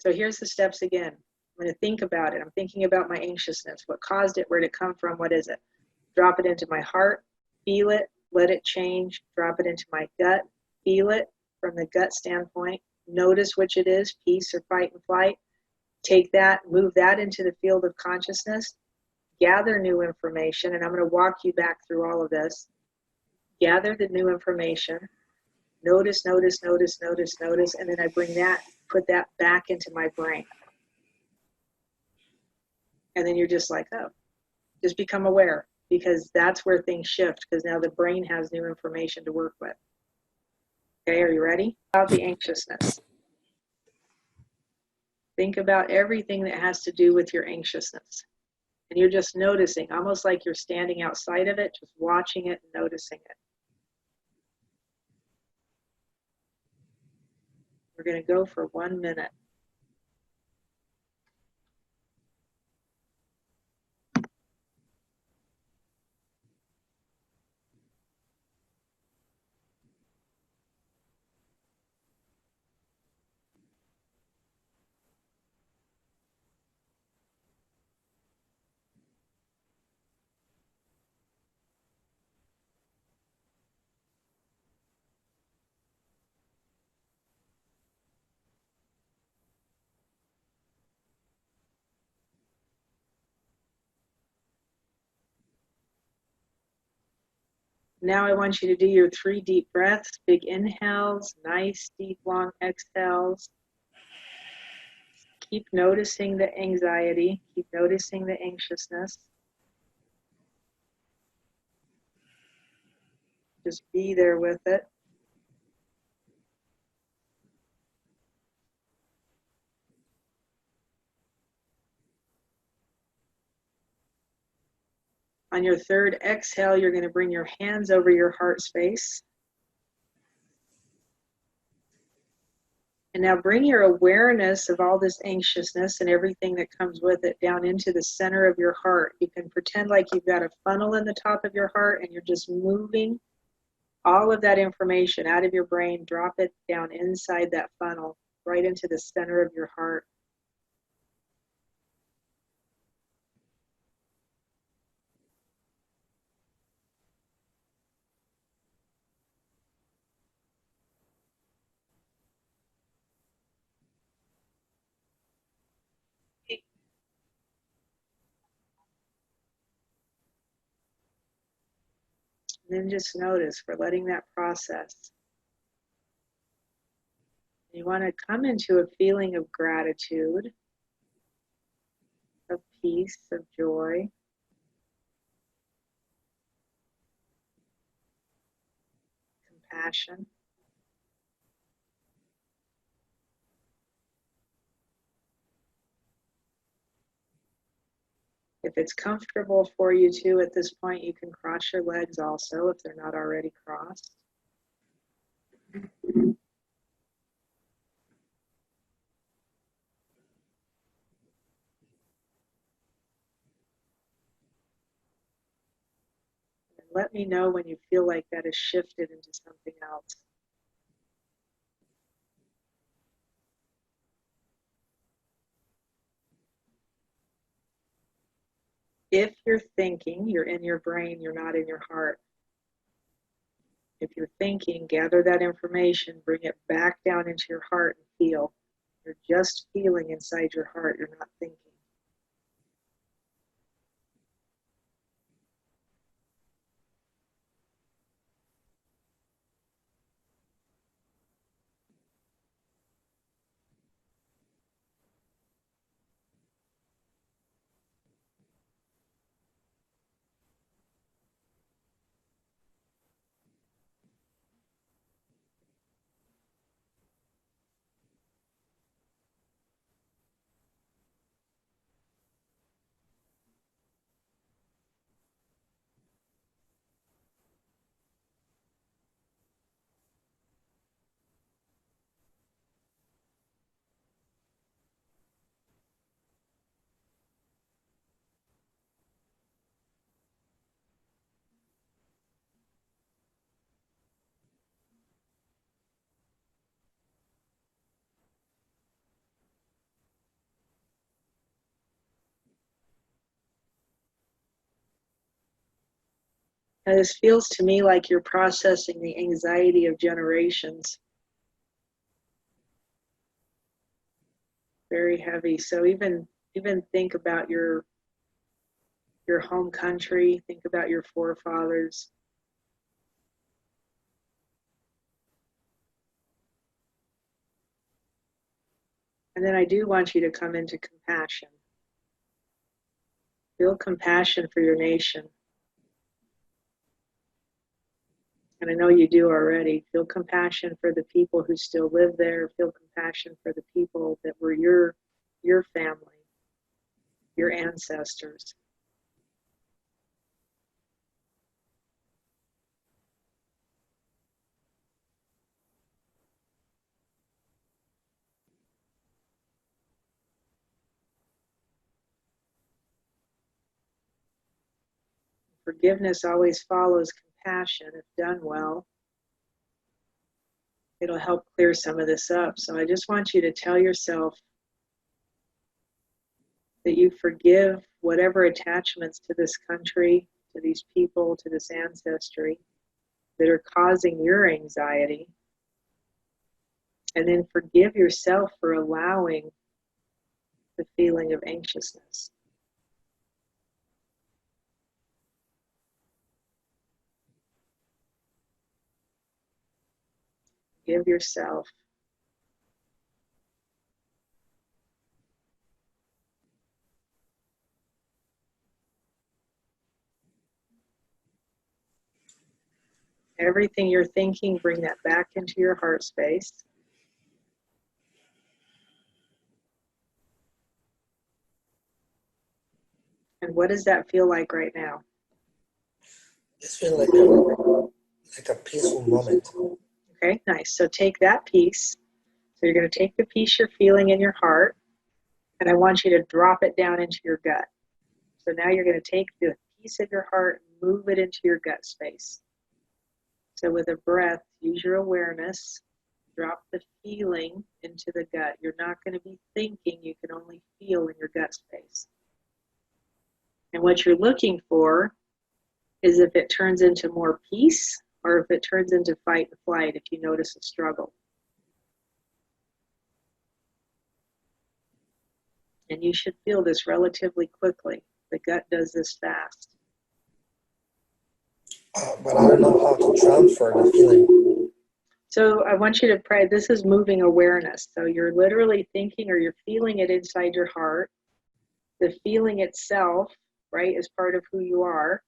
So here's the steps again. I'm going to think about it. I'm thinking about my anxiousness. What caused it? Where did it come from? What is it? Drop it into my heart. Feel it. Let it change. Drop it into my gut. Feel it from the gut standpoint. Notice which it is, peace or fight and flight. Take that, move that into the field of consciousness. Gather new information, and I'm going to walk you back through all of this. Gather the new information. Notice, notice, notice, notice, notice, and then I bring that, put that back into my brain. And then you're just like, oh, just become aware, because that's where things shift, because now the brain has new information to work with. Okay, are you ready? About the anxiousness. Think about everything that has to do with your anxiousness. And you're just noticing, almost like you're standing outside of it, just watching it and noticing it. We're going to go for 1 minute. Now I want you to do your 3 deep breaths, big inhales, nice, deep, long exhales. Keep noticing the anxiety, keep noticing the anxiousness. Just be there with it. On your 3rd exhale, you're going to bring your hands over your heart space. And now bring your awareness of all this anxiousness and everything that comes with it down into the center of your heart. You can pretend like you've got a funnel in the top of your heart and you're just moving all of that information out of your brain. Drop it down inside that funnel, right into the center of your heart. And then just notice for letting that process. You want to come into a feeling of gratitude, of peace, of joy. Compassion. If it's comfortable for you to at this point, you can cross your legs also if they're not already crossed. And let me know when you feel like that has shifted into something else. If you're thinking, you're in your brain, you're not in your heart. If you're thinking, gather that information, bring it back down into your heart and feel. You're just feeling inside your heart, you're not thinking. And this feels to me like you're processing the anxiety of generations. Very heavy. So even think about your home country, think about your forefathers. And then I do want you to come into compassion. Feel compassion for your nation. And I know you do already. Feel compassion for the people who still live there. Feel compassion for the people that were your family, your ancestors. Forgiveness always follows compassion if done well. It'll help clear some of this up. So I just want you to tell yourself that you forgive whatever attachments to this country, to these people, to this ancestry that are causing your anxiety. And then forgive yourself for allowing the feeling of anxiousness. Give yourself. Everything you're thinking, bring that back into your heart space. And what does that feel like right now? It feels like a peaceful moment. Okay, nice. So take that piece. So you're going to take the piece you're feeling in your heart, and I want you to drop it down into your gut. So now you're going to take the piece of your heart and move it into your gut space. So with a breath, use your awareness, drop the feeling into the gut. You're not going to be thinking, you can only feel in your gut space. And what you're looking for is if it turns into more peace or if it turns into fight and flight if you notice a struggle. And you should feel this relatively quickly. The gut does this fast. But I don't know how to transfer the feeling. So I want you to pray. This is moving awareness. So you're literally thinking or you're feeling it inside your heart. The feeling itself, right, is part of who you are.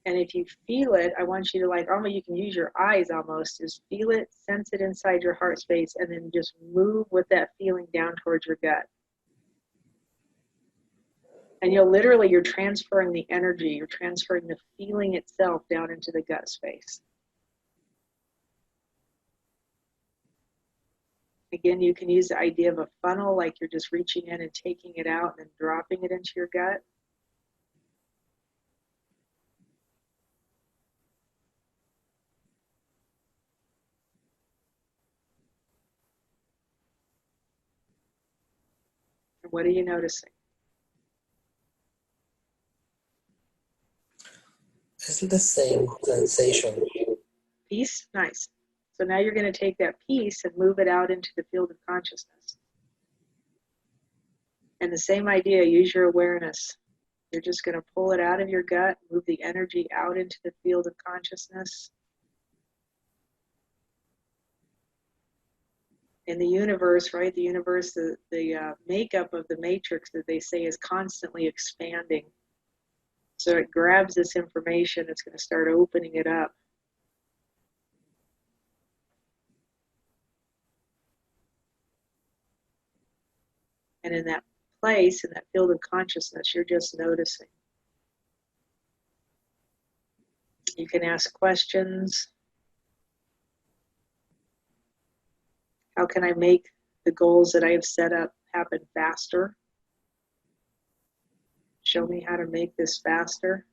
And if you feel it, I want you to almost, you can use your eyes almost, is feel it, sense it inside your heart space, and then just move with that feeling down towards your gut. And you're transferring the energy, you're transferring the feeling itself down into the gut space. Again, you can use the idea of a funnel, like you're just reaching in and taking it out and then dropping it into your gut. And what are you noticing? It's the same sensation. Peace? Nice. So now you're going to take that peace and move it out into the field of consciousness. And the same idea, use your awareness. You're just going to pull it out of your gut, move the energy out into the field of consciousness. In the universe, right? The universe, the makeup of the matrix that they say is constantly expanding. So it grabs this information, it's going to start opening it up. And in that place, in that field of consciousness, you're just noticing. You can ask questions. How can I make the goals that I have set up happen faster? Show me how to make this faster.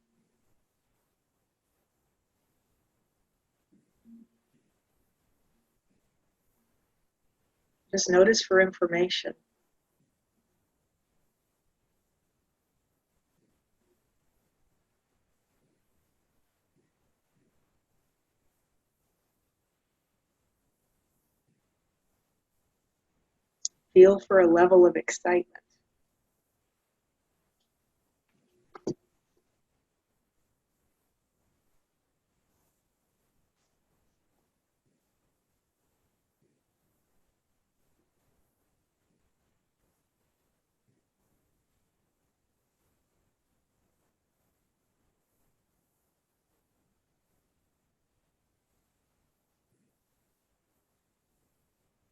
Just notice for information. Feel for a level of excitement.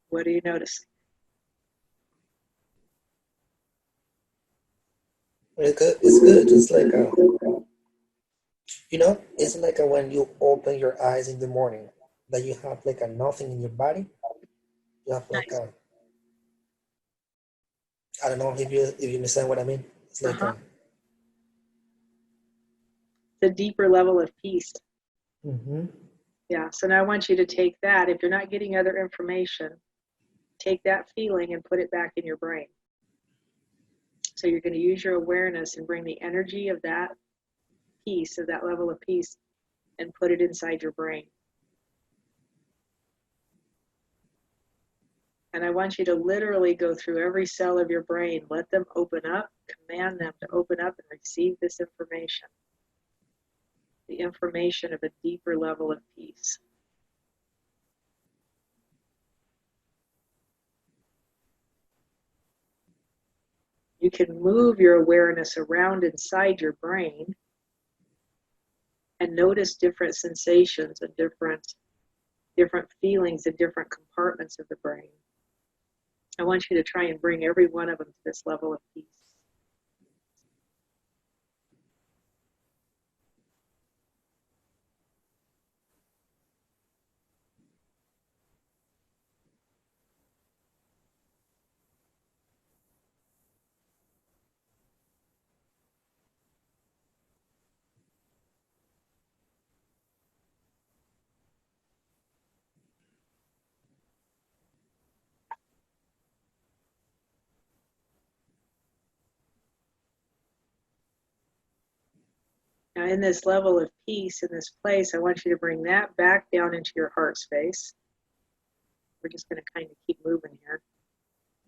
What do you notice? It's good. It's good. Just like it's like when you open your eyes in the morning, that you have like a nothing in your body. You have like Nice. a, I don't know if you understand what I mean. It's like Uh-huh. The deeper level of peace. mm-hmm. Yeah, so now I want you to take that. If you're not getting other information, take that feeling and put it back in your brain. So you're going to use your awareness and bring the energy of that peace, of that level of peace, and put it inside your brain. And I want you to literally go through every cell of your brain, let them open up, command them to open up and receive this information. The information of a deeper level of peace. You can move your awareness around inside your brain and notice different sensations and different feelings in different compartments of the brain. I want you to try and bring every one of them to this level of peace. Now, in this level of peace, in this place, I want you to bring that back down into your heart space. We're just going to kind of keep moving here.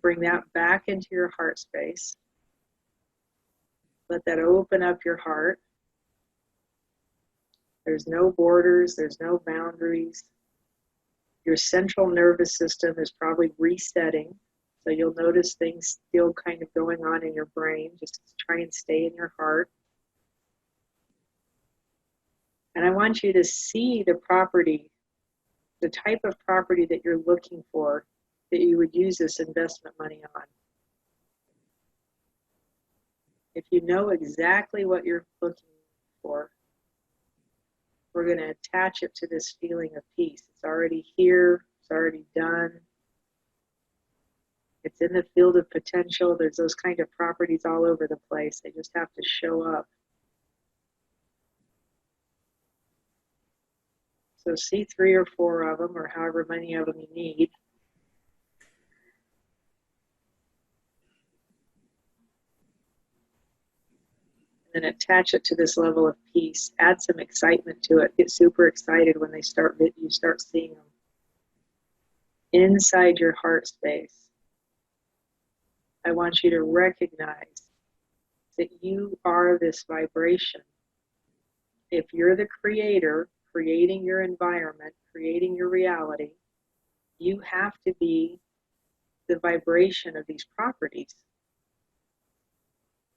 Bring that back into your heart space. Let that open up your heart. There's no borders, there's no boundaries. Your central nervous system is probably resetting. So you'll notice things still kind of going on in your brain. Just try and stay in your heart. And I want you to see the property, the type of property that you're looking for, that you would use this investment money on. If you know exactly what you're looking for, we're going to attach it to this feeling of peace. It's already here, it's already done. It's in the field of potential. There's those kind of properties all over the place. They just have to show up. So see 3 or 4 of them, or however many of them you need. And then attach it to this level of peace. Add some excitement to it. Get super excited when you start seeing them. Inside your heart space, I want you to recognize that you are this vibration. If you're the creator, creating your environment, creating your reality, you have to be the vibration of these properties.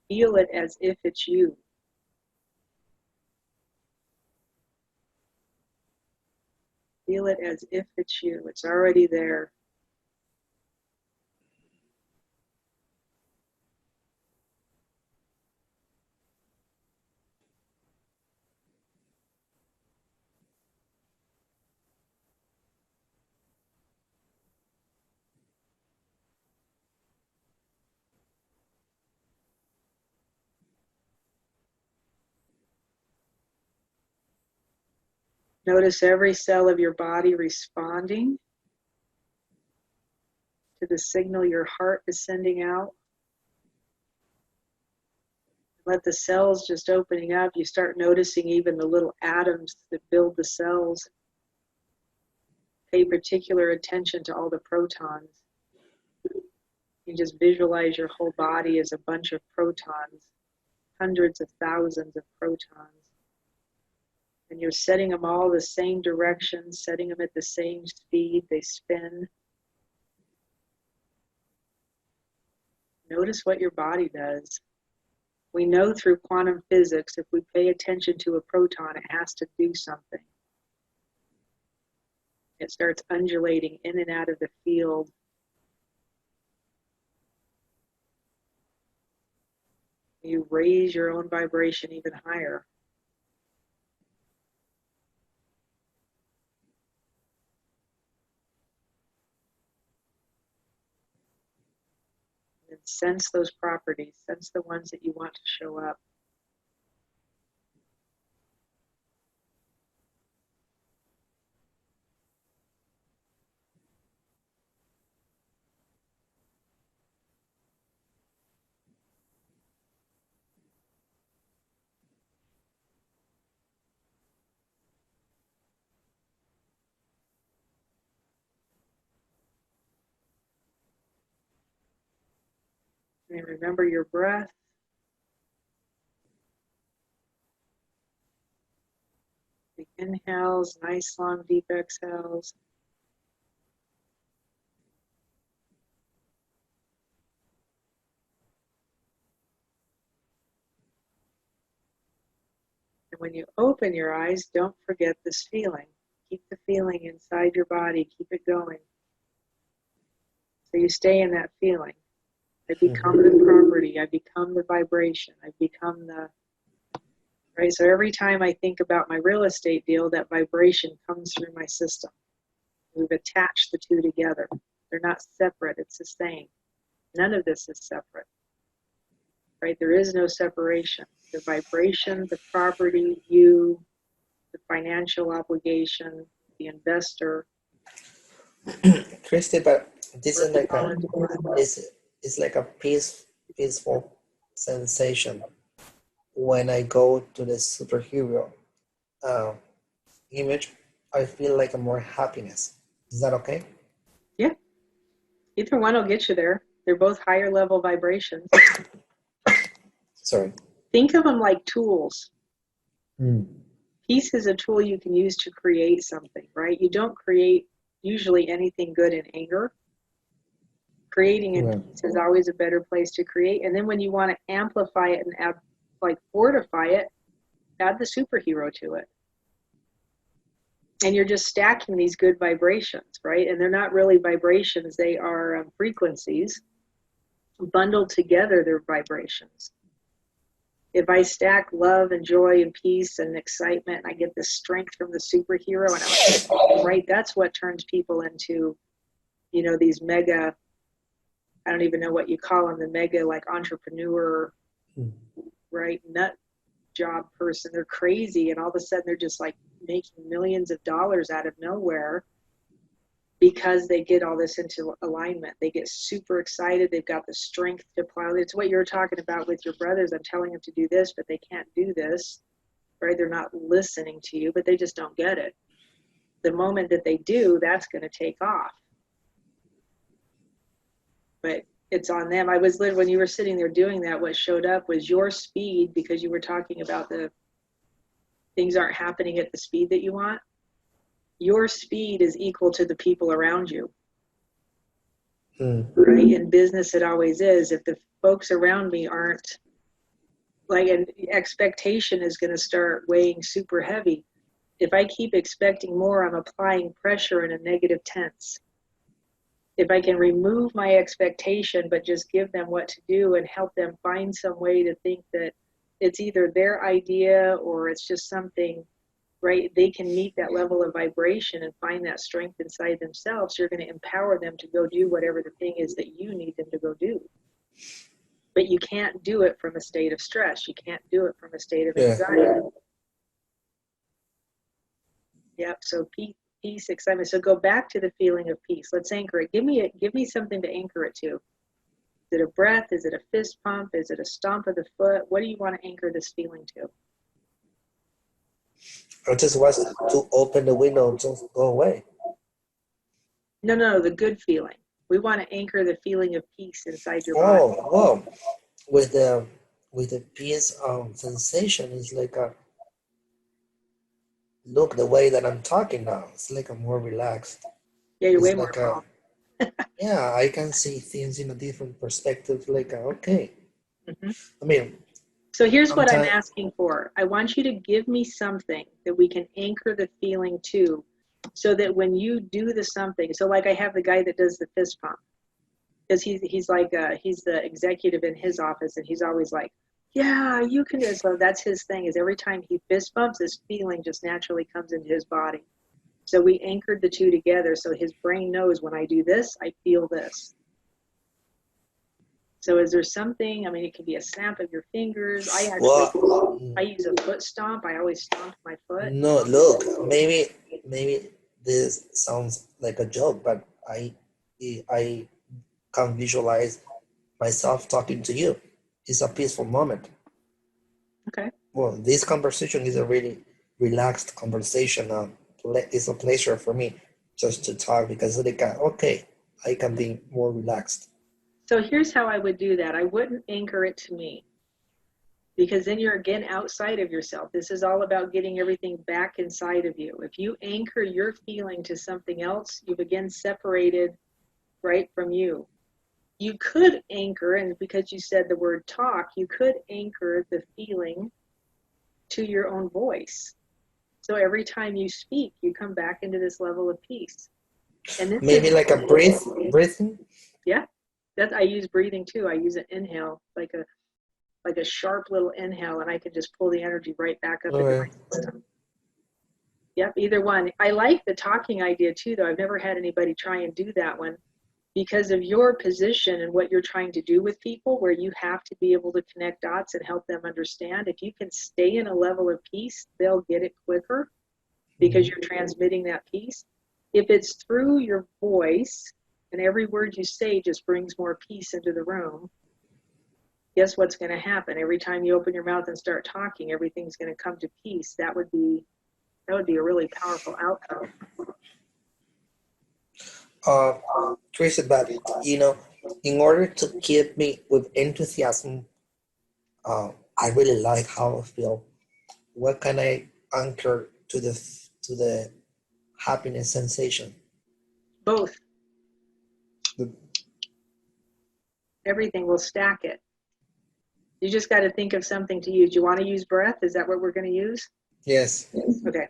Feel it as if it's you. Feel it as if it's you. It's already there. Notice every cell of your body responding to the signal your heart is sending out. Let the cells just opening up. You start noticing even the little atoms that build the cells. Pay particular attention to all the protons. You just visualize your whole body as a bunch of protons, hundreds of thousands of protons. And you're setting them all the same direction, setting them at the same speed, they spin. Notice what your body does. We know through quantum physics, if we pay attention to a proton, it has to do something. It starts undulating in and out of the field. You raise your own vibration even higher. And sense those properties, sense the ones that you want to show up. And remember your breath. The inhales, nice long deep exhales. And when you open your eyes, don't forget this feeling. Keep the feeling inside your body, keep it going. So you stay in that feeling. I become the property, I become the vibration, I become the, right? So every time I think about my real estate deal, that vibration comes through my system. We've attached the two together. They're not separate, it's the same. None of this is separate, right? There is no separation. The vibration, the property, you, the financial obligation, the investor. Christy, but this is like a it's like a peaceful sensation when I go to the superhero uh, image. I feel like a more happiness. Is that okay? Yeah, either one will get you there. They're both higher level vibrations. Sorry. Think of them like tools. Mm. Peace is a tool you can use to create something, right? You don't create usually anything good in anger. Creating in peace is always a better place to create. And then when you want to amplify it and add, like fortify it, add the superhero to it. And you're just stacking these good vibrations, right? And they're not really vibrations, they are frequencies. Bundled together, they're vibrations. If I stack love and joy and peace and excitement, and I get the strength from the superhero, and I'm right, that's what turns people into, you know, these mega, I don't even know what you call them, the mega like entrepreneur, right, nut job person. They're crazy, and all of a sudden they're just like making millions of dollars out of nowhere because they get all this into alignment. They get super excited. They've got the strength to plow. It's what you're talking about with your brothers. I'm telling them to do this, but they can't do this, right? They're not listening to you, but they just don't get it. The moment that they do, that's going to take off. But it's on them. I was when you were sitting there doing that, what showed up was your speed, because you were talking about the things aren't happening at the speed that you want. Your speed is equal to the people around you. Right? In business, it always is. If the folks around me aren't, like, an expectation is going to start weighing super heavy. If I keep expecting more, I'm applying pressure in a negative tense. If I can remove my expectation, but just give them what to do and help them find some way to think that it's either their idea or it's just something, right? They can meet that level of vibration and find that strength inside themselves. You're going to empower them to go do whatever the thing is that you need them to go do. But you can't do it from a state of stress. You can't do it from a state of anxiety. Yep. So peace, excitement. So go back to the feeling of peace. Let's anchor it. Give me something to anchor it to. Is it a breath? Is it a fist pump? Is it a stomp of the foot? What do you want to anchor this feeling to? I just want to open the window and just go away. No, the good feeling. We want to anchor the feeling of peace inside your body. Oh, whoa. With the peace sensation, it's like a look the way that I'm talking now. It's like I'm more relaxed. Yeah, you're way It's more like a calm. yeah, I can see things in a different perspective. Like okay, Hmm. I mean, So here's what I'm sometimes asking for. I want you to give me something that we can anchor the feeling to, so that when you do the something, so like I have the guy that does the fist pump, because he's like he's the executive in his office, and he's always like, yeah, you can do it. So that's his thing, is every time he fist bumps, this feeling just naturally comes into his body. So we anchored the two together, so his brain knows when I do this, I feel this. So is there something, I mean, it could be a snap of your fingers. well, I use a foot stomp. I always stomp my foot. no, look, maybe this sounds like a joke, but I can visualize myself talking to you. It's a peaceful moment. Okay. Well, this conversation is a really relaxed conversation. It's a pleasure for me just to talk because like okay, I can be more relaxed. So here's how I would do that. I wouldn't anchor it to me, because then you're again outside of yourself. This is all about getting everything back inside of you. If you anchor your feeling to something else, you've again separated right from you. You could anchor, and because you said the word talk, you could anchor the feeling to your own voice. So every time you speak, you come back into this level of peace. And this is, Maybe like a breathing. yeah, that I use breathing too. I use an inhale, like a sharp little inhale, and I can just pull the energy right back up into my Okay. system. Yep, either one. I like the talking idea too, though. I've never had anybody try and do that one, because of your position and what you're trying to do with people, where you have to be able to connect dots and help them understand. If you can stay in a level of peace, they'll get it quicker because you're transmitting that peace. If it's through your voice and every word you say just brings more peace into the room, guess what's going to happen? Every time you open your mouth and start talking, everything's going to come to peace. That would be a really powerful outcome. Uh, Tracy, but in order to keep me with enthusiasm, I really like how I feel. What can I anchor to the happiness sensation? Both. The- Everything will stack it. You just got to think of something to use. Do you want to use breath? Is that what we're going to use? yes. Okay.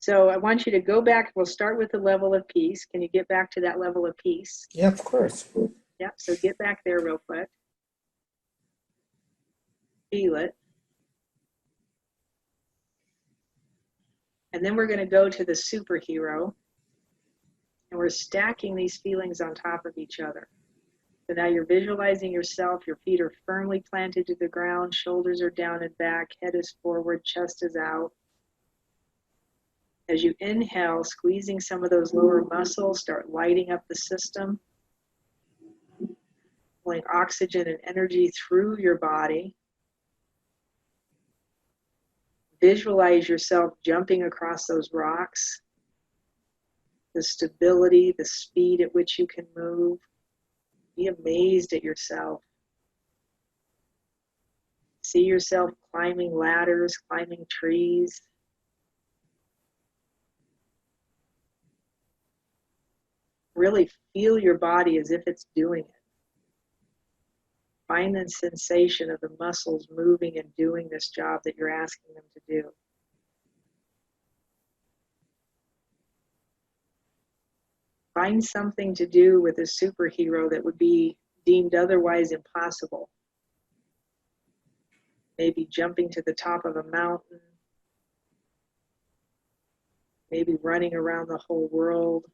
So I want you to go back. We'll start with the level of peace. Can you get back to that level of peace? Yeah, of course. Yeah. So get back there real quick. Feel it. And then we're going to go to the superhero. And we're stacking these feelings on top of each other. So now you're visualizing yourself. Your feet are firmly planted to the ground. Shoulders are down and back. Head is forward. Chest is out. As you inhale, squeezing some of those lower muscles, start lighting up the system, pulling oxygen and energy through your body. Visualize yourself jumping across those rocks, the stability, the speed at which you can move. Be amazed at yourself. See yourself climbing ladders, climbing trees. Really feel your body as if it's doing it. Find the sensation of the muscles moving and doing this job that you're asking them to do. Find something to do with a superhero that would be deemed otherwise impossible. Maybe jumping to the top of a mountain, maybe running around the whole world,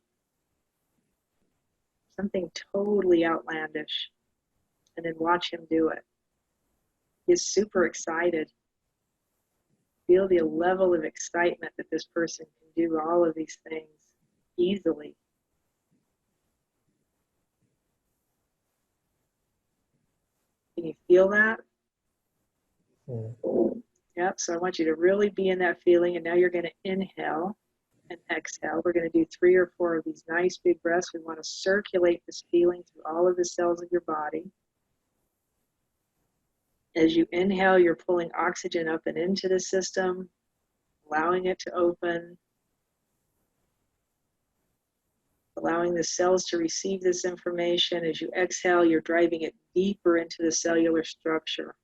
something totally outlandish, and then watch him do it. He's super excited. Feel the level of excitement that this person can do all of these things easily. Can you feel that? Mm. Yep, so I want you to really be in that feeling, and now you're going to inhale. and exhale. We're going to do 3 or 4 of these nice big breaths. We want to circulate this feeling through all of the cells of your body. As you inhale, you're pulling oxygen up and into the system, allowing it to open, allowing the cells to receive this information. As you exhale, you're driving it deeper into the cellular structure.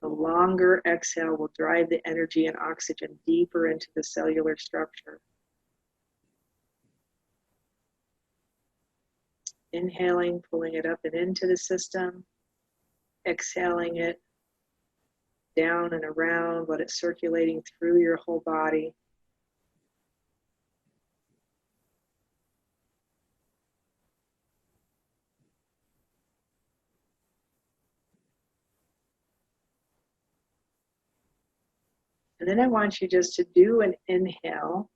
The longer exhale will drive the energy and oxygen deeper into the cellular structure. Inhaling, pulling it up and into the system. Exhaling it down and around, let it circulating through your whole body. And then I want you just to do an inhale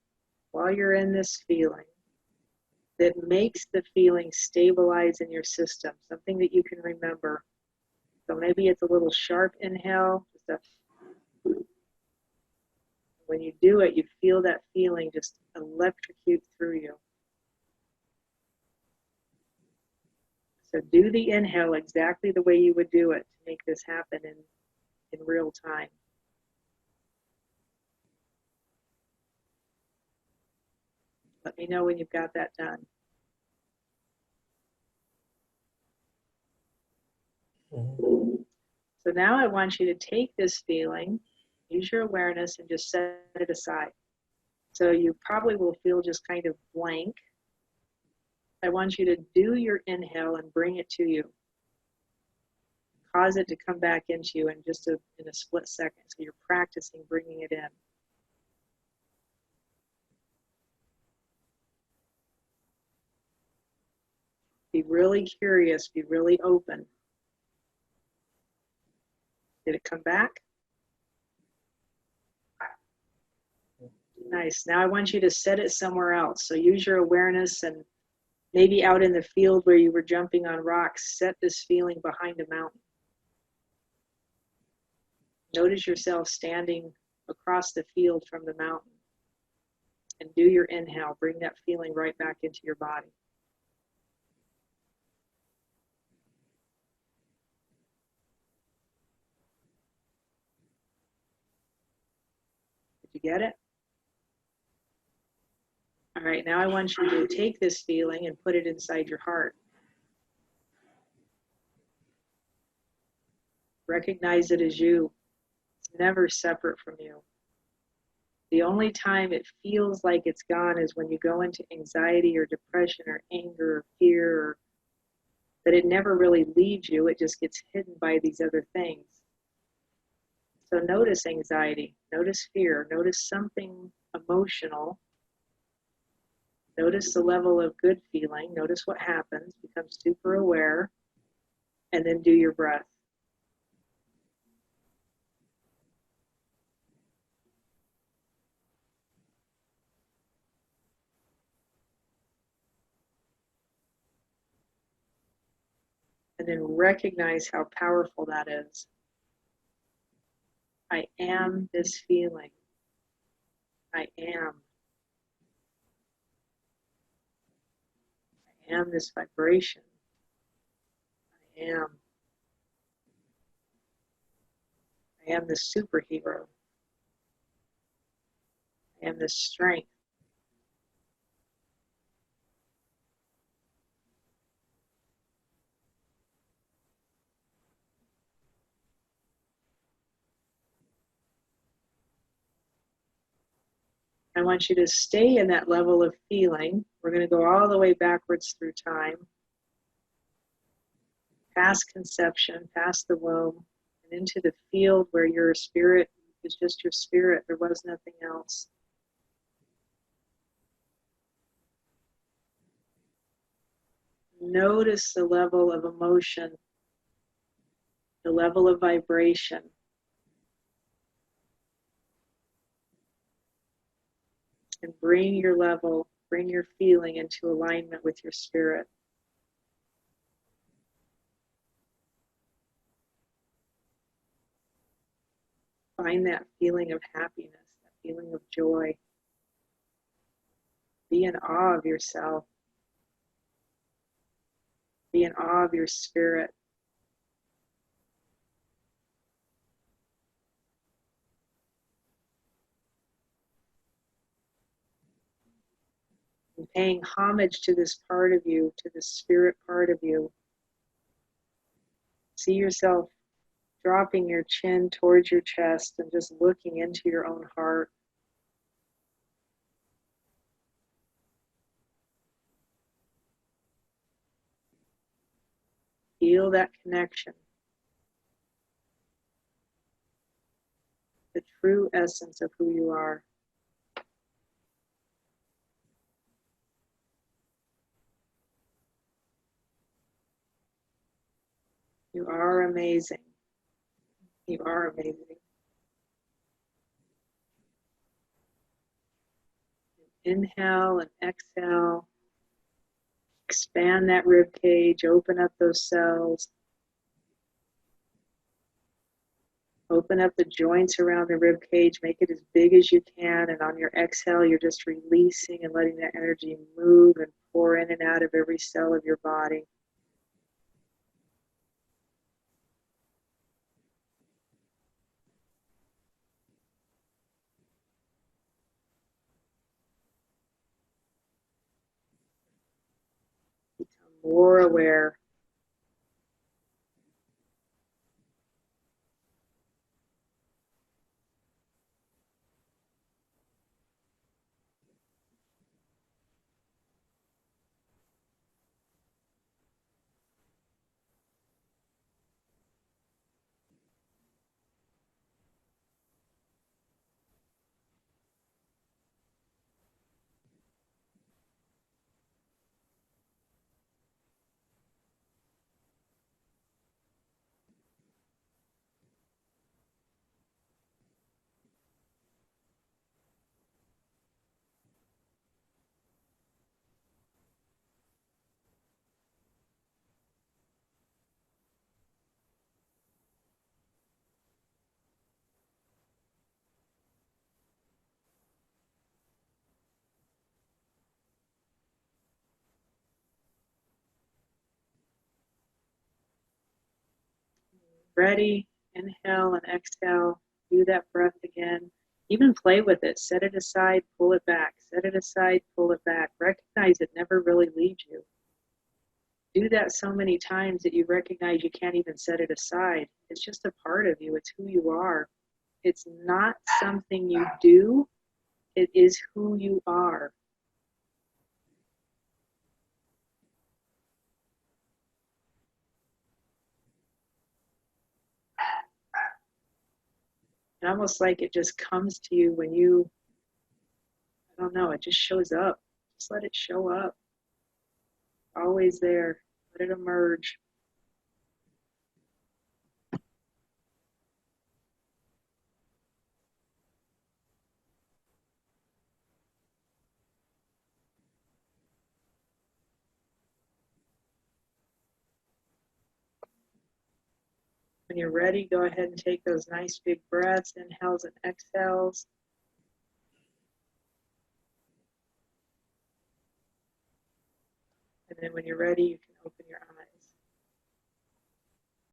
while you're in this feeling that makes the feeling stabilize in your system, something that you can remember. So maybe it's a little sharp inhale. When you do it, you feel that feeling just electrocute through you. So do the inhale exactly the way you would do it to make this happen in real time. Let me know when you've got that done. So now I want you to take this feeling, use your awareness, and just set it aside. So you probably will feel just kind of blank. I want you to do your inhale and bring it to you. Cause it to come back into you in in a split second. So you're practicing bringing it in. Be really curious, be really open. Did it come back? Nice. Now I want you to set it somewhere else. So use your awareness and maybe out in the field where you were jumping on rocks, set this feeling behind a mountain. Notice yourself standing across the field from the mountain. And do your inhale. Bring that feeling right back into your body. Did you get it? All right, now I want you to take this feeling and put it inside your heart. Recognize it as you. It's never separate from you. The only time it feels like it's gone is when you go into anxiety or depression or anger or fear, but it never really leaves you. It just gets hidden by these other things. So notice anxiety, notice fear, notice something emotional. Notice the level of good feeling. Notice what happens. Become super aware. And then do your breath. And then recognize how powerful that is. I am this feeling. I am. I am this vibration. I am. I am the superhero. I am the strength. I want you to stay in that level of feeling. We're going to go all the way backwards through time, past conception, past the womb, and into the field where your spirit is just your spirit. There was nothing else. Notice the level of emotion, the level of vibration. And bring your level, bring your feeling into alignment with your spirit. Find that feeling of happiness, that feeling of joy. Be in awe of yourself. Be in awe of your spirit. And paying homage to this part of you, to the spirit part of you. See yourself dropping your chin towards your chest and just looking into your own heart. Feel that connection. The true essence of who you are. You are amazing. You are amazing. Inhale and exhale. Expand that rib cage. Open up those cells. Open up the joints around the rib cage. Make it as big as you can. And on your exhale, you're just releasing and letting that energy move and pour in and out of every cell of your body. Become more aware. Ready? Inhale and exhale. Do that breath again. Even play with it. Set it aside, pull it back. Set it aside, pull it back. Recognize it never really leaves you. Do that so many times that you recognize you can't even set it aside. It's just a part of you. It's who you are. It's not something you do. It is who you are. And almost like it just comes to you when you, I don't know, it just shows up. Just let it show up. Always there. Let it emerge. When you're ready, go ahead and take those nice big breaths, inhales and exhales. And then when you're ready, you can open your